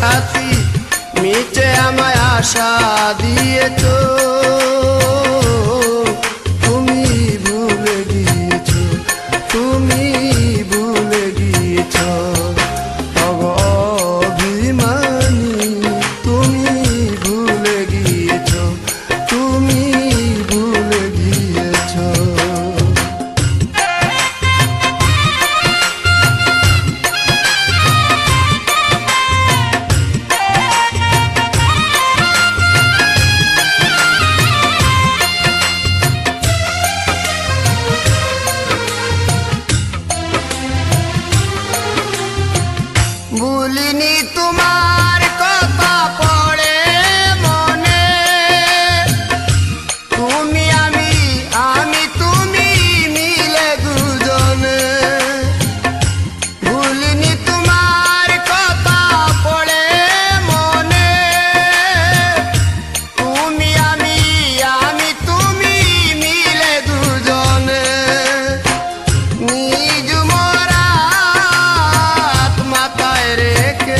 সাথী মিটে আমায় আশা দিয়েছো, তুমি ভুলে গিয়েছো, তুমি ভুলে গিয়েছো। অভিমানী তুমি ভুলে গিয়েছো, তুমি ভুলে গিয়েছো। ভুলিনি তোমার কথা পড়ে মনে, তুমি আমি তুমি মিলে দুজনে। ভুলিনি তোমার কথা পড়ে মনে, তুমি আমি তুমি মিলে দুজনে। নিজ মোরা মাথায় রেখে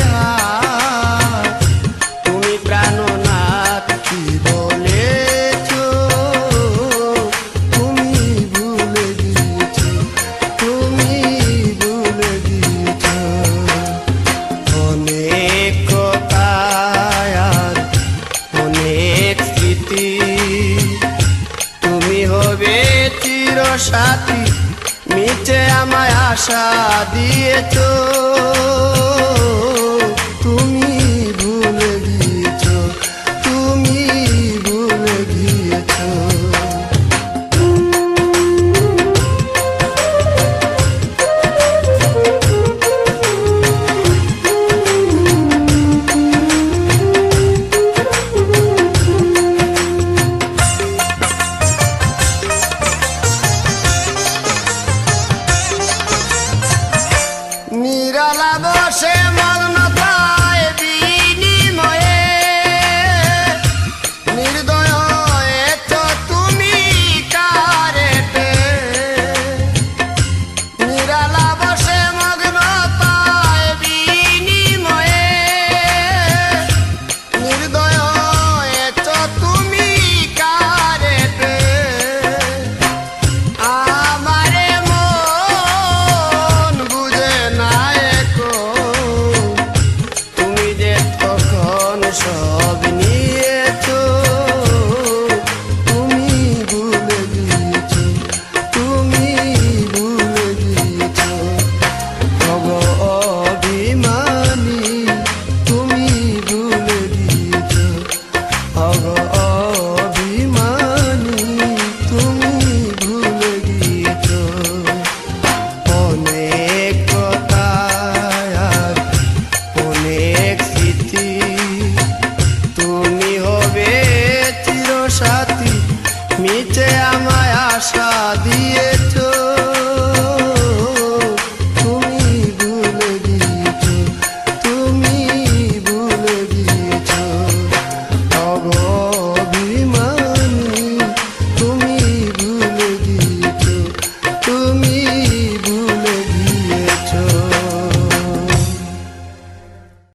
তুমি প্রাণনাথ কি বলেছো, তুমি ভুলে গিয়েছো, তুমি ভুলে গিয়েছো। অনেক কথা আর অনেক স্মৃতি, তুমি হবে চিরসাথী মিটে আমায় আশা দিয়েছো, তুমি ভুলে গিয়েছো, তুমি ভুলে গিয়েছো। নিরালা বসে মগ্নতায় বিনিময়ে, নির্দয় হয়েছো তুমি কারেতে। নিরালা বসে মগ্নতায় বিনিময়ে, নির্দয় হয়েছো তুমি কারেতে। আমারে মন বুঝে না তুমি যে তখন সব নিয়েছো, তুমি ভুলে গিয়েছো, তুমি ভুলে গিয়েছো। অভিমানী তুমি ভুলে গিয়েছো, অভিমানী তুমি ভুলে গিয়েছো। অনেক কথা আর অনেক স্মৃতি, তুমি হবে চিরসাথী মিটে আমায় আশা দিয়েছো।